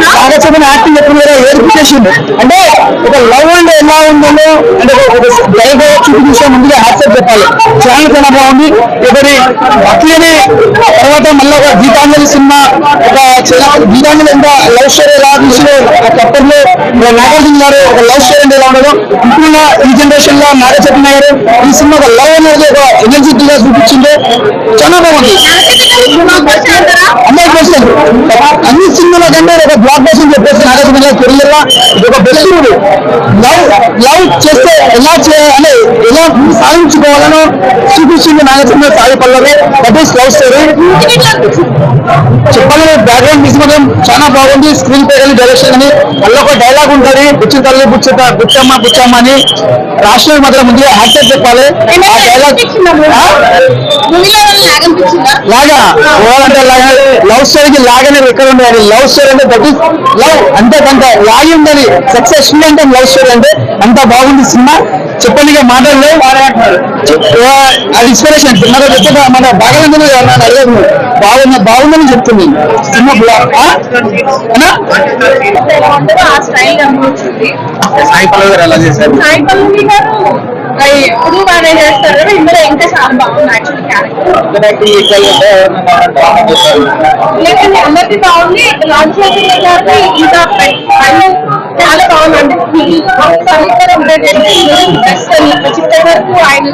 Naga Chaitanya acting ఎప్పుడు కూడా ఏడిపించేసింది. అంటే ఒక లవ్ అంటే ఎలా ఉందో అంటే దైవ చూపించే ముందుగా హ్యాట్సెప్ చెప్పాలి. ఛానల్ చాలా బాగుంది. ఒకటి అట్లనే తర్వాత మళ్ళీ ఒక గీతాంజలి సినిమా, ఒక గీతాంజలి ఎంత లవ్ స్టోరీ ఎలా తీసిన అప్పట్లో నాగార్జున గారు ఒక లవ్ స్టోరీ అంటే ఎలా ఉండదు. ఇప్పుడున్న ఈ జనరేషన్ లో నాగచైతన్య గారు ఈ సినిమా ఒక లవ్ అనేది ఒక ఎనర్జెటిక్ గా చూపించింది. చాలా బాగుంది. 100%. అన్ని సినిమాల కంటే ఒక బ్లాక్ బస్టర్ చెప్పేసి నాగార్జున గారు కెరీర్ లో ఒక బెస్ట్ మూవీ. లవ్ చేస్తే ఎలా చేయాలి, ఎలా సాధించుకోవాలనో చూపించింది Naga Chaitanya Sai Pallavi. That is love story. చెప్పాలని బ్యాక్గ్రౌండ్ మ్యూజిక్ చాలా బాగుంది. స్క్రీన్ ప్లే కానీ డైరెక్షన్ అని మళ్ళీ ఒక డైలాగ్ ఉంటుంది, బుచ్చి తల్లి బుచ్చమ్మ బుచ్చమ్మ అని. రాష్ట్రం మాత్రం ముందుగా హ్యాట్సెప్ చెప్పాలి. ఆ డైలాగ్ లాగా పోవాలంటే లవ్ స్టోరీకి లాగానే ఎక్కడ ఉండాలి. లవ్ స్టోరీ అంటే దట్ ఈస్ లవ్, అంతే కొంత లాగి ఉండాలి. సక్సెస్ఫుల్ అంటే లవ్ స్టోరీ అంటే అంత బాగుంది సినిమా. చెప్పనిగా మాటల్లో అది ఇన్స్పిరేషన్. మన బాగాలందరూ అడగదు బాగుందని చెప్తుంది సినిమా. సాయి పల్లవి గారు ఎలా చేశారు? సాయి పల్లవి గారు ఎప్పుడు బాగానే చేస్తారు కదా, ఇందులో ఇంకా చాలా బాగుంది. లేదండి అందరికీ బాగుంది. రాజశేఖర్ గారికి ఇంకా చాలా బాగుందండి. చిత్ర వరకు ఆయన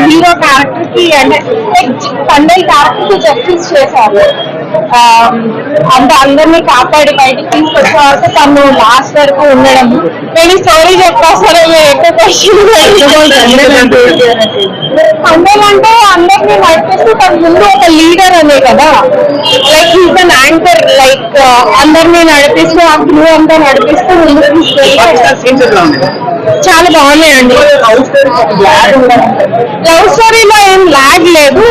హీరో క్యారెక్టర్ కి అంటే సండే క్యారెక్టర్ కి జస్టిస్ చేశారు. అంటే అందరినీ కాపాడి బయటకు తీసుకొచ్చే వరకు తను లాస్ట్ వరకు ఉండడం. నేను ఈ స్టోరీ చెప్పేస్తాను, మీరు ఎక్కువ క్వశ్చన్ అంటే అందరినీ నడిపిస్తూ తన ముందు ఒక లీడర్ అనే కదా, like he's an anchor. Like అందరినీ నడిపిస్తూ ఆ క్రూ అంతా నడిపిస్తూ ముందుకు తీసుకెళ్ళి చాలా బాగున్నాయండి. లవ్ స్టోరీలో ఏం లాగ్ లేదు.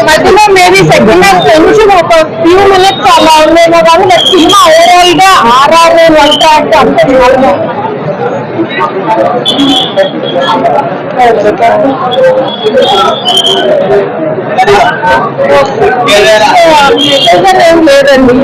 మధ్యలో మేబీ సెకండ్ హాఫ్ కొంచెం ఒక ఫ్యూ మినిట్స్ అలా ఉండేమో కానీ నాకు సినిమా ఓవరాల్ గా ఆర్ఆర్ వంట అంటే అంత చాలా ఏం లేదండి.